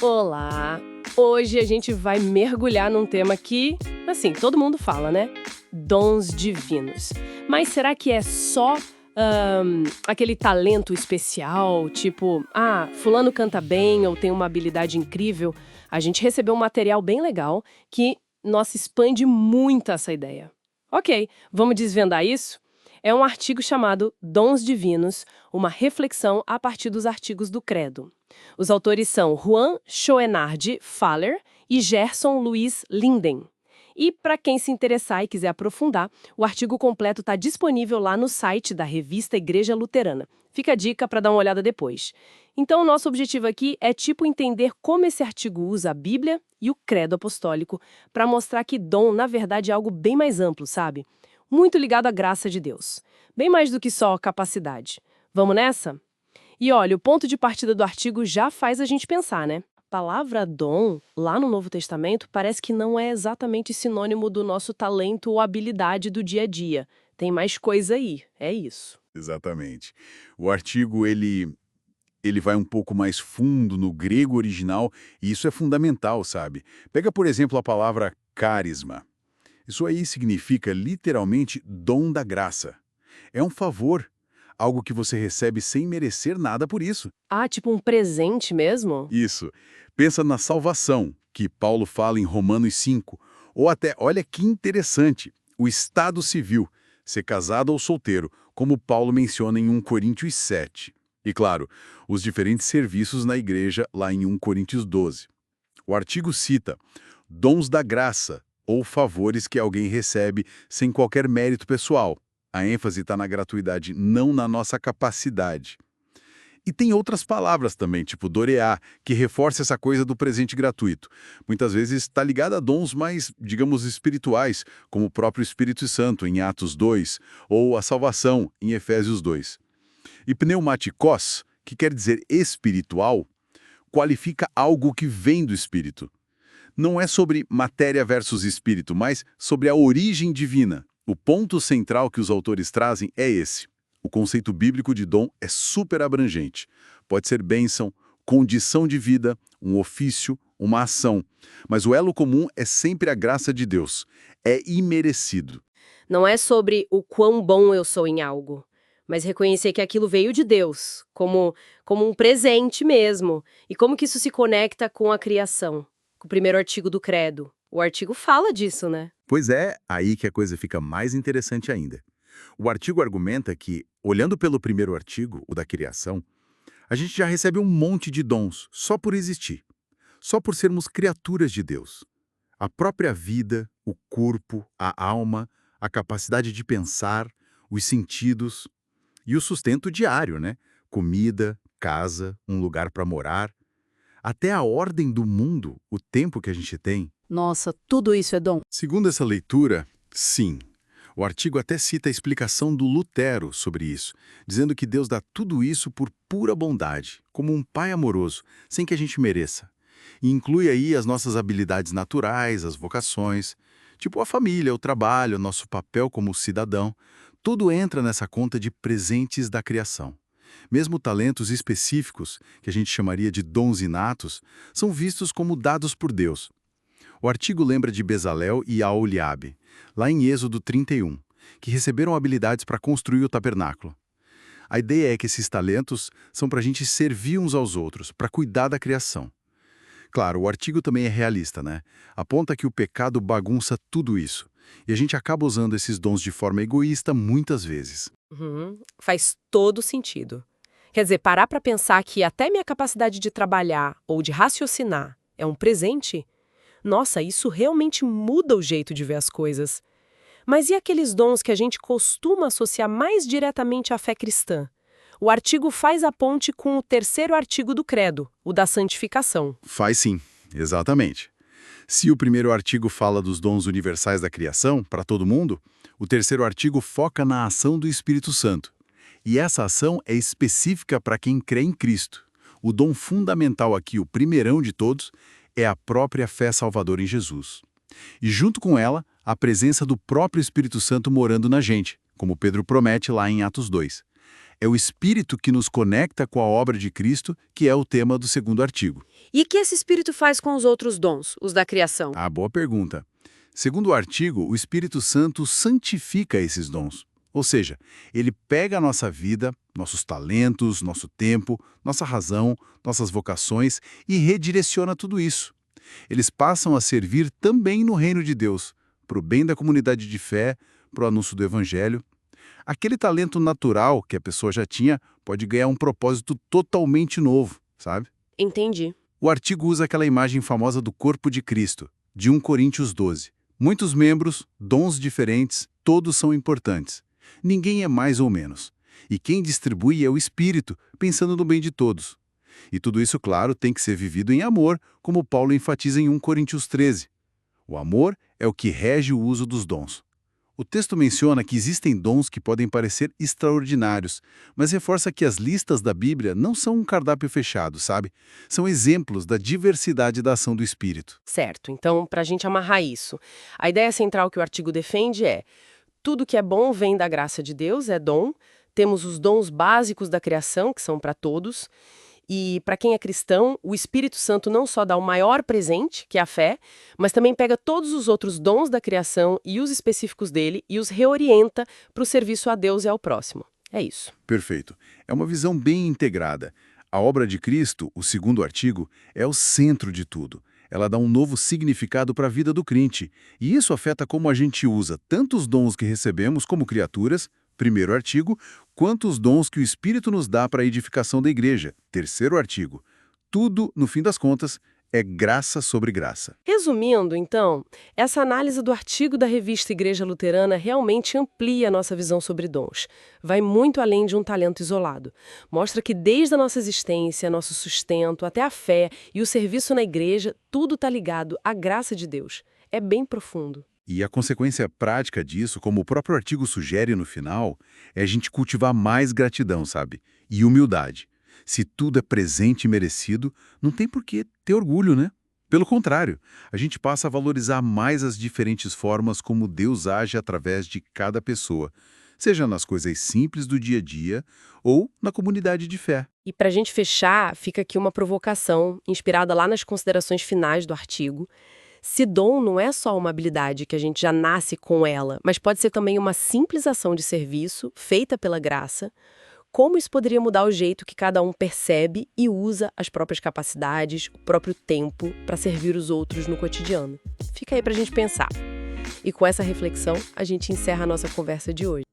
Olá! Hoje a gente vai mergulhar num tema que, assim, todo mundo fala, né? Dons divinos. Mas será que é só aquele talento especial, tipo, fulano canta bem ou tem uma habilidade incrível? A gente recebeu um material bem legal que, nossa, expande muito essa ideia. Ok, vamos desvendar isso? É um artigo chamado Dons Divinos, uma reflexão a partir dos artigos do Credo. Os autores são Juan Schoenard Faller e Gerson Luiz Linden. E para quem se interessar e quiser aprofundar, o artigo completo está disponível lá no site da revista Igreja Luterana. Fica a dica para dar uma olhada depois. Então, o nosso objetivo aqui é entender como esse artigo usa a Bíblia e o Credo Apostólico para mostrar que dom, na verdade, é algo bem mais amplo, sabe? Muito ligado à graça de Deus. Bem mais do que só capacidade. Vamos nessa? E olha, o ponto de partida do artigo já faz a gente pensar, né? A palavra dom, lá no Novo Testamento, parece que não é exatamente sinônimo do nosso talento ou habilidade do dia a dia. Tem mais coisa aí, é isso. Exatamente. O artigo, ele vai um pouco mais fundo no grego original e isso é fundamental, sabe? Pega, por exemplo, a palavra carisma. Isso aí significa literalmente dom da graça. É um favor, algo que você recebe sem merecer nada por isso. Tipo um presente mesmo? Isso. Pensa na salvação, que Paulo fala em Romanos 5. Ou até, olha que interessante, o estado civil, ser casado ou solteiro, como Paulo menciona em 1 Coríntios 7. E claro, os diferentes serviços na igreja lá em 1 Coríntios 12. O artigo cita dons da graça, ou favores que alguém recebe sem qualquer mérito pessoal. A ênfase está na gratuidade, não na nossa capacidade. E tem outras palavras também, tipo dorear, que reforça essa coisa do presente gratuito. Muitas vezes está ligada a dons mais, digamos, espirituais, como o próprio Espírito Santo, em Atos 2, ou a salvação, em Efésios 2. E pneumatikos, que quer dizer espiritual, qualifica algo que vem do Espírito. Não é sobre matéria versus espírito, mas sobre a origem divina. O ponto central que os autores trazem é esse. O conceito bíblico de dom é super abrangente. Pode ser bênção, condição de vida, um ofício, uma ação. Mas o elo comum é sempre a graça de Deus. É imerecido. Não é sobre o quão bom eu sou em algo, mas reconhecer que aquilo veio de Deus, como um presente mesmo. E como que isso se conecta com a criação? Com o primeiro artigo do Credo. O artigo fala disso, né? Pois é, aí que a coisa fica mais interessante ainda. O artigo argumenta que, olhando pelo primeiro artigo, o da criação, a gente já recebe um monte de dons só por existir, só por sermos criaturas de Deus. A própria vida, o corpo, a alma, a capacidade de pensar, os sentidos e o sustento diário, né? Comida, casa, um lugar para morar. Até a ordem do mundo, o tempo que a gente tem. Nossa, tudo isso é dom? Segundo essa leitura, sim. O artigo até cita a explicação do Lutero sobre isso, dizendo que Deus dá tudo isso por pura bondade, como um pai amoroso, sem que a gente mereça. E inclui aí as nossas habilidades naturais, as vocações, tipo a família, o trabalho, nosso papel como cidadão. Tudo entra nessa conta de presentes da criação. Mesmo talentos específicos, que a gente chamaria de dons inatos, são vistos como dados por Deus. O artigo lembra de Bezalel e Aholiabe, lá em Êxodo 31, que receberam habilidades para construir o tabernáculo. A ideia é que esses talentos são para a gente servir uns aos outros, para cuidar da criação. Claro, o artigo também é realista, né? Aponta que o pecado bagunça tudo isso, e a gente acaba usando esses dons de forma egoísta muitas vezes. Faz todo sentido. Quer dizer, parar para pensar que até minha capacidade de trabalhar ou de raciocinar é um presente? Nossa, isso realmente muda o jeito de ver as coisas. Mas e aqueles dons que a gente costuma associar mais diretamente à fé cristã? O artigo faz a ponte com o terceiro artigo do Credo, o da santificação. Faz sim, exatamente. Se o primeiro artigo fala dos dons universais da criação, para todo mundo, o terceiro artigo foca na ação do Espírito Santo. E essa ação é específica para quem crê em Cristo. O dom fundamental aqui, o primeirão de todos, é a própria fé salvadora em Jesus. E junto com ela, a presença do próprio Espírito Santo morando na gente, como Pedro promete lá em Atos 2. É o Espírito que nos conecta com a obra de Cristo, que é o tema do segundo artigo. E o que esse Espírito faz com os outros dons, os da criação? Ah, boa pergunta. Segundo o artigo, o Espírito Santo santifica esses dons. Ou seja, ele pega a nossa vida, nossos talentos, nosso tempo, nossa razão, nossas vocações e redireciona tudo isso. Eles passam a servir também no reino de Deus, para o bem da comunidade de fé, para o anúncio do Evangelho. Aquele talento natural que a pessoa já tinha pode ganhar um propósito totalmente novo, sabe? Entendi. O artigo usa aquela imagem famosa do corpo de Cristo, de 1 Coríntios 12. Muitos membros, dons diferentes, todos são importantes. Ninguém é mais ou menos. E quem distribui é o Espírito, pensando no bem de todos. E tudo isso, claro, tem que ser vivido em amor, como Paulo enfatiza em 1 Coríntios 13. O amor é o que rege o uso dos dons. O texto menciona que existem dons que podem parecer extraordinários, mas reforça que as listas da Bíblia não são um cardápio fechado, sabe? São exemplos da diversidade da ação do Espírito. Certo, então, para a gente amarrar isso, a ideia central que o artigo defende é: tudo que é bom vem da graça de Deus, é dom, temos os dons básicos da criação, que são para todos, e para quem é cristão, o Espírito Santo não só dá o maior presente, que é a fé, mas também pega todos os outros dons da criação e os específicos dele e os reorienta para o serviço a Deus e ao próximo. É isso. Perfeito. É uma visão bem integrada. A obra de Cristo, o segundo artigo, é o centro de tudo. Ela dá um novo significado para a vida do crente. E isso afeta como a gente usa tanto os dons que recebemos como criaturas, primeiro artigo, quanto os dons que o Espírito nos dá para a edificação da igreja, terceiro artigo. Tudo, no fim das contas, é graça sobre graça. Resumindo, então, essa análise do artigo da revista Igreja Luterana realmente amplia a nossa visão sobre dons. Vai muito além de um talento isolado. Mostra que desde a nossa existência, nosso sustento, até a fé e o serviço na igreja, tudo está ligado à graça de Deus. É bem profundo. E a consequência prática disso, como o próprio artigo sugere no final, é a gente cultivar mais gratidão, sabe? E humildade. Se tudo é presente e merecido, não tem por que ter orgulho, né? Pelo contrário, a gente passa a valorizar mais as diferentes formas como Deus age através de cada pessoa, seja nas coisas simples do dia a dia ou na comunidade de fé. E para a gente fechar, fica aqui uma provocação, inspirada lá nas considerações finais do artigo. Se dom não é só uma habilidade que a gente já nasce com ela, mas pode ser também uma simples ação de serviço feita pela graça, como isso poderia mudar o jeito que cada um percebe e usa as próprias capacidades, o próprio tempo para servir os outros no cotidiano? Fica aí para a gente pensar. E com essa reflexão, a gente encerra a nossa conversa de hoje.